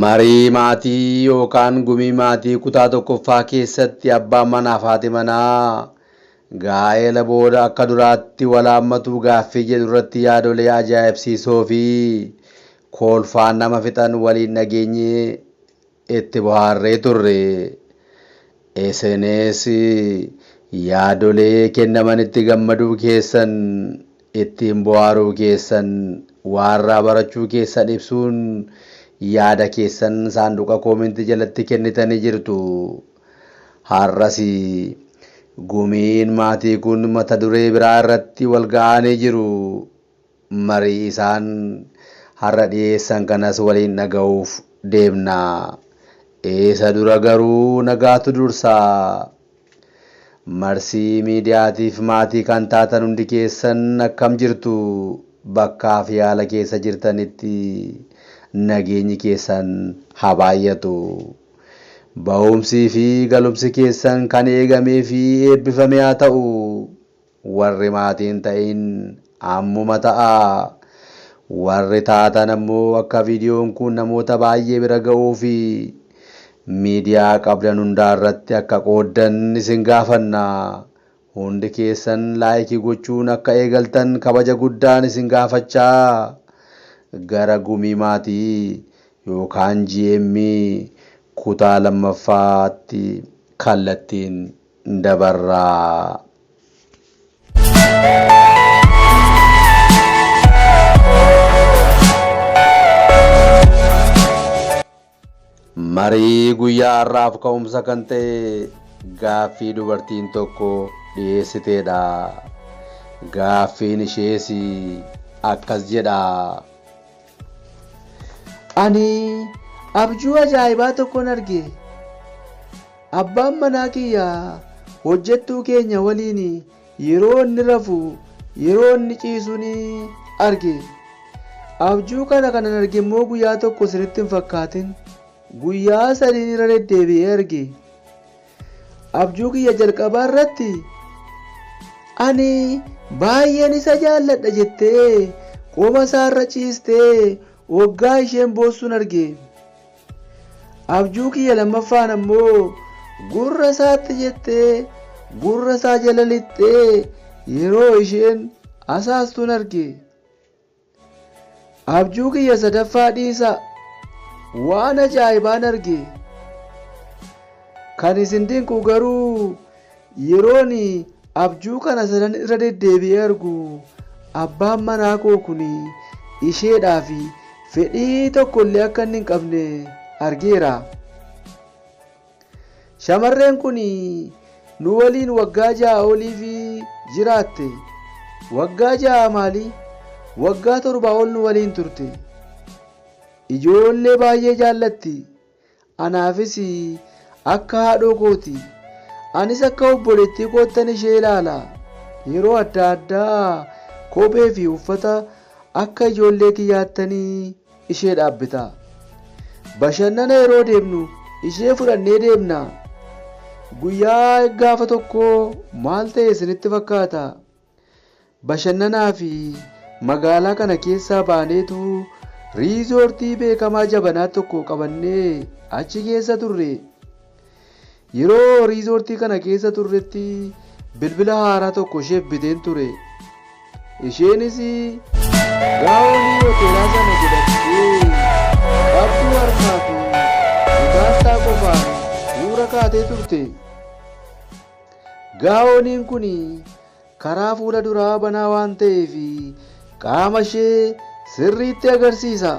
Marii maatii yookaan gumii maatii kutaa tokkoffaa keessatti abbaan manaa fi haati manaa gaa'ela booda akka duraatti wal hammatu gaaffii jedhu irratti yaadolee ajaa'ibsiisoo fi kolfaan nama fixan waliin dhageenye itti bohaarree turre. Isinis yaadolee kennamanitti gammaduu keessan, ittiin bohaaruu keessan, waarraa barachuu keessan ibsuun yaada keessan saanduqa koomentii jalatti kennitanii jirtu. Har'as gumiin maatii kun mata duree biraa irratti wal ga'anii jiru. Marii isaan har'a dhiyeessan kanas waliin dhaga'uuf deemna. Isa dura garuu nagaatu dursaa. Marsii miidiyaatiif maatii kan taatan hundi keessan akkam jirtu? Bakkaa fi haala keessa jirtanitti nageenyi keessan haa baay'atu. Ba'umsii fi galumsi keessan kan eegamee fi eebbifame haa ta'u. Warri maatiin ta'in ammuma ta'a. Warri taatan ammoo akka viidiyoon kun namoota baay'ee bira ga'uu fi miidiyaa qabdan hundaa irratti akka qooddan isin gaafanna. Hundi keessan laayikii gochuun akka eegaltan kabaja guddaan isin gaafachaa gara gumii maatii yookaan GM kutaa lammaffaatti kallattiin dabarraa. Marii guyyaa har'aaf ka'umsa kan ta'e gaaffii dubartiin tokko dhiyeessiteedha. Gaaffiin ishees akkas jedha. Ani abjuu ajaa'ibaa tokkon arge. Abbaan manaa kiyya hojjettuu keenya waliin yeroo inni rafu, yeroo inni ciisu ni arge. Abjuu kana kanan arge immoo guyyaa tokko sirriitti hin fakkaatin. Guyyaa sadiin irra deddeebi'ee arge. Abjuu kiyya jalqabaa irratti ani baay'een isa jaalladha jettee qoma isaarra ciistee waggaa isheen boossuun arge. Abjuu kiyya lammaffaan ammoo gurra isaatti jettee gurra isaa jala lixxee yeroo isheen asaastuun arge. Abjuu kiyya sadaffaa dhiisa waan ajaa'ibaan arge. Kan isin dinqu garuu yeroon abjuu kana sadan irra deddeebi'ee argu abbaan manaa koo kun isheedhaaf fedhii tokkollee akka inni hin qabne argeera. Shamarreen kun nu waliin waggaa 6 oliif jiraatte. Waggaa 6 maali? Waggaa 7 ol nu waliin turte. Ijoollee baay'ee jaallatti. Anaafis akka haadhoo kooti. Anis akka obboleettii koottan ishee ilaala. Yeroo adda addaa kophee fi uffata akka ijoollee kiyyaattanii ishee dhaabbita. Bashannana yeroo deemnu ishee fudhannee deemna. Guyyaa gaafa tokko maal ta'e isinitti fakkaata? Bashannanaa fi magaalaa kana keessaa baaneetu riizoortii beekamaa jabanaa tokko qabannee achi keessa turre. Yeroo riizoortii kana keessa turretti bilbila haaraa tokko isheef biteen ture. Isheenis gaa'onii hoteelaa sana godhattee qabduu harkaa fi mataattaa qofaan suura kaatee turte. Gaa'oniin kun karaa fuula duraa banaa waan ta'eef qaama ishee sirriitti agarsiisa.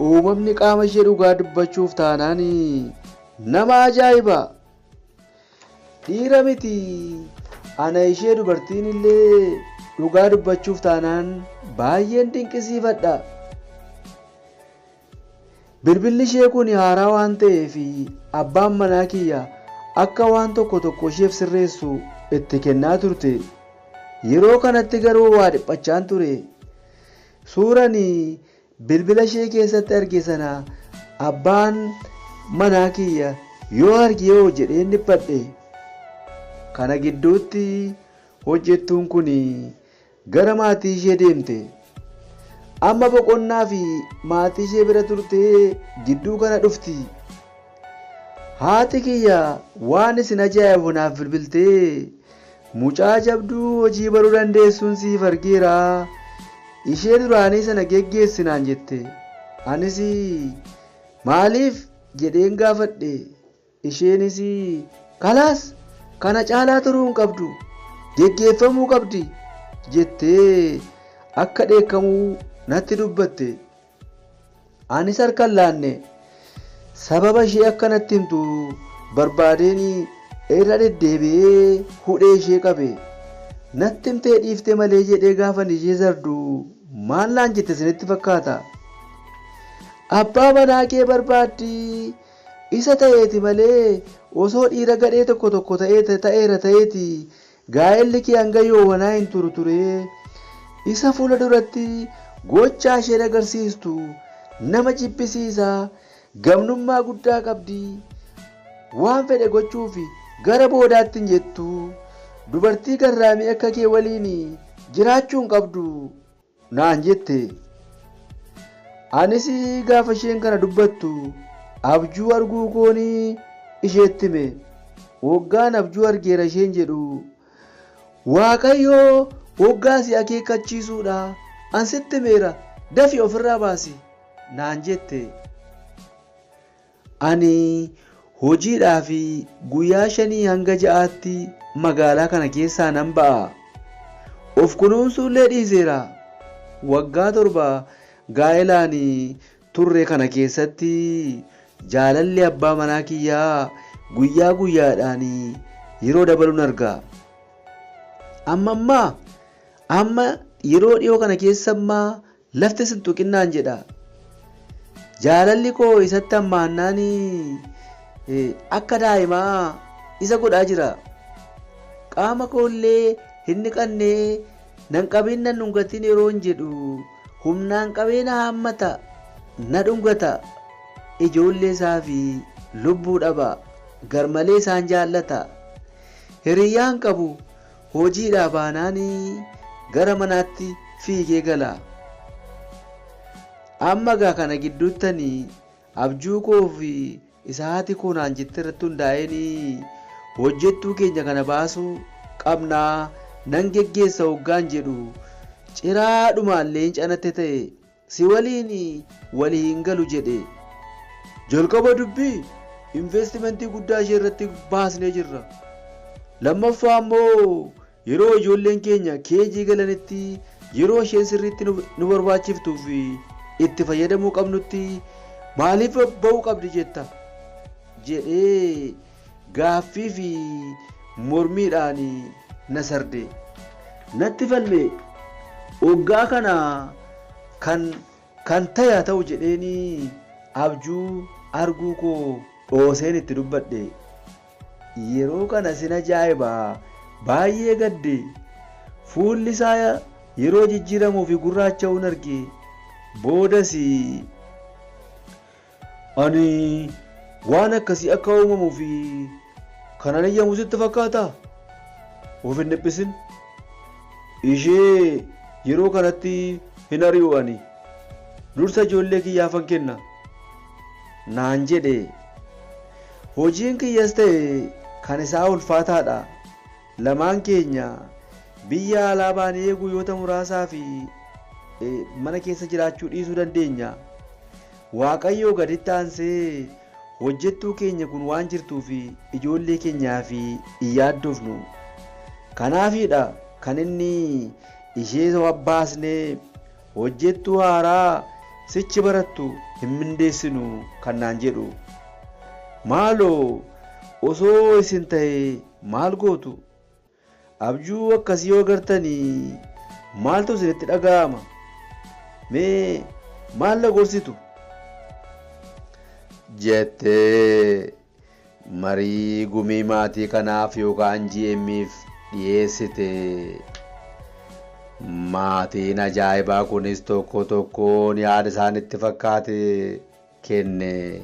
Uumamni qaama ishee dhugaa dubbachuuf taanaan nama ajaa'iba. Dhiira miti. Ana ishee dubartiin illee dhugaa dubbachuuf taanaan baay'een dinqisiifadha. Bilbilli ishee kun haaraa waan ta'eef abbaan manaa kiyya akka waan tokko tokko isheef sirreessu itti kennaa turte. Yeroo kanatti garuu waa dhiphachaan ture. Suuraan bilbila ishee keessatti arge sana abbaan manaa kiyya yoo arge yoo jedheen dhiphadhe. Kana gidduutti hojjettuun kun gara maatii ishee deemte. amma boqonnaa fi maatii ishee bira turtee gidduu kana dhufti. Haati kiyya waan isin ajaa'ibu naaf bilbiltee mucaa jabduu hojii baruu dandeessuun siif argeera. Ishee duraanii sana geggeessinaan jette. Anis maaliif jedheen gaafadhe. Isheenis kalaas kana caalaa turuu hin qabdu geggeeffamuu qabdi jettee akka dheekkamuu natti dubbatte. Anis harkaan laanne sababa ishee akkanatti himtu barbaadeen irra deddeebi'ee hudhee ishee qabe. Natti himtee dhiifte malee jedhee gaafan ishee sardu maal naan jette isinitti fakkaata? Abbaa manaa kee barbaaddi isa ta'eeti malee osoo dhiira gadhee tokko ta'eera ta'eeti gaa'elli kee hanga yoowwanaa hin turu ture. Isa fuula duratti gochaa isheen agarsiistu nama jibbisiisa, gamnummaa guddaa qabdi. Waan fedhe gochuuf gara boodaatti hin jettu. Dubartii garraamii akka kee waliin jiraachuu hin qabdu naan jette. Anis gaafa isheen kana dubbattu abjuu arguu koonii isheetti hime. Waggaan abjuu argeera isheen jedhu Waaqayyoo waggaa si akeekkachiisuudha. Ansitti himeera dafii ofirraa baasi naan jette. Ani hojiidhaaf guyyaa 5 hanga 6tti magaalaa kana keessaa nan ba'a. Of kunuunsuullee dhiiseera. Waggaa 7 gaa'elaan turre kana keessatti jaalalli abbaa manaa kiyyaa guyyaa guyyaadhaan yeroo dabaluun argaa. Amma yeroo dhiyoo kana keessammaa lafti sin tuqinnaan jedha. Jaalalli koo isatti hammaannaan akka daa'imaa isa godhaa jira. Qaama koollee hin niqannee nan qabeen nan dhungatiin yeroo hin jedhu humnaan qabee na haammata na dhungata. Ijoollee isaa fi lubbuu dhaba garmalee isaan jaallata. Hiriyyaan qabu hojiidhaa baanaan gara manaatti fiigee gala. Amma gaa kana gidduuttanii abjuu koo fi isa haati koo naan jette irratti hundaa'een hojjettuu keenya kana baasuu qabnaa nan geggeessa hoggaan jedhu ciraadhumaallee canatte ta'e si waliin walii hin galu jedhe. Jalqaba dubbii investimentii guddaa ishee irratti baasnee jirra. Lammaffaa immoo yeroo ijoolleen keenya keejii galanitti yeroo isheen sirriitti nu barbaachiftuu fi itti fayyadamuu qabnutti maaliif ba'uu qabdi jetta jedhee gaaffii fi mormiidhaan na sarde. Natti falme waggaa kana kan ta'e ta'u jedheeni abjuu arguu koo dhooseen itti dubbadhe. Yeroo kana sin ajaa'iba baay'ee gadde. Fuulli isaa yeroo jijjiiramuu fi gurraacha'uun arge. Boodas ani waan akkasii akka uumamuu fi kanan eeyyamu sitti fakkaata? Of hin dhiphisin. Ishee yeroo kanatti hin ari'u ani. Dursa ijoollee kiyyaafan kenna naan jedhe. Hojiin kiyyas ta'e kan isaa ulfaataadha. Lamaan keenya biyya alaa baanee guyyoota muraasaa fi mana keessa jiraachuu dhiisuu dandeenya. Waaqayyoo gaditti aansee hojjettuu keenya kun waan jirtuuf ijoollee keenyaaf hin yaaddofnu. Kanaafidha kan inni ishee baasnee hojjettuu haaraa sichi barattu hin mindeessinu kan naan jedhu. Maaloo osoo isin ta'e maal gootu? Abjuu akkasii yoo agartanii maaltu isinitti dhaga'ama? Mee maal na gorsitu? Jettee marii gumii maatii kanaaf yookaan GM'if dhiyeessite. Maatiin ajaa'ibaa kunis tokko tokkoon yaada isaanitti fakkaate kenne.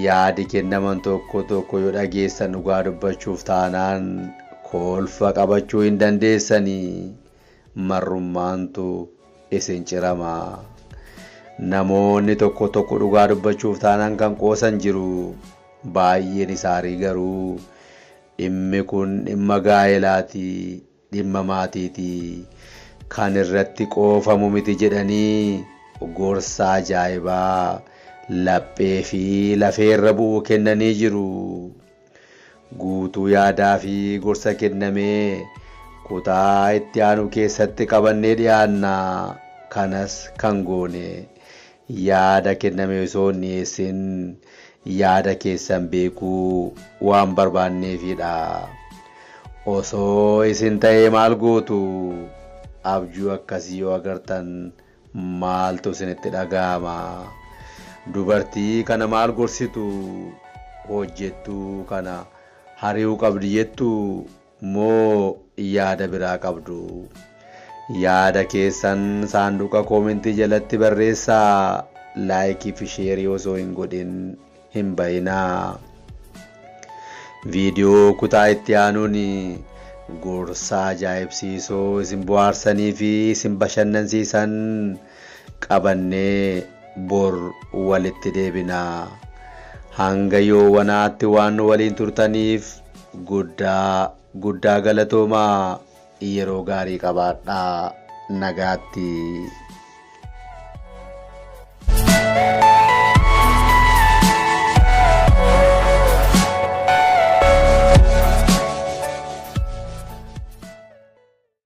Yaadi kennaman tokko tokko yoo dhageessan dhugaa dubbachuuf taanaan kolfa qabachuu hin dandeessanii. Marrummaantu isin cirama. Namoonni tokko tokko dhugaa dubbachuuf taanaan kan qoosan jiru. Baay'een isaanii garuu dhimmi kun dhimma gaa'elaati, dhimma maatiiti, kan irratti qoofamu miti jedhanii gorsa ajaa'ibaa laphee fi lafeerra bu'u kennanii jiru. Guutuu yaadaa fi gorsa kennamee kutaa itti aanu keessatti qabannee dhiyaanna. Kanas kan goone yaada kenname osoo hin dhiyeessin yaada keessan beekuu waan barbaanneefidha. Osoo isin ta'ee maal gootu? Abjuu akkasii yoo agartan maaltu isinitti dhaga'ama? Dubartii kana maal gorsitu? Hojjettuu kana hari'uu qabdi jettu moo yaada biraa qabdu? Yaada keessan saanduqa koomentii jalatti barreessaa. Laayikii fi sheerii osoo hin godhin hin bayinaa. Viidiyoo kutaa itti aanuun gorsa ajaa'ibsiisoo isin bohaarsanii fi isin bashannansiisan qabannee bor walitti deebinaa. Hanga yoowwanaatti waan waliin turtaniif guddaa galatoomaa. Yeroo gaarii qabaadhaa. Nagaatti.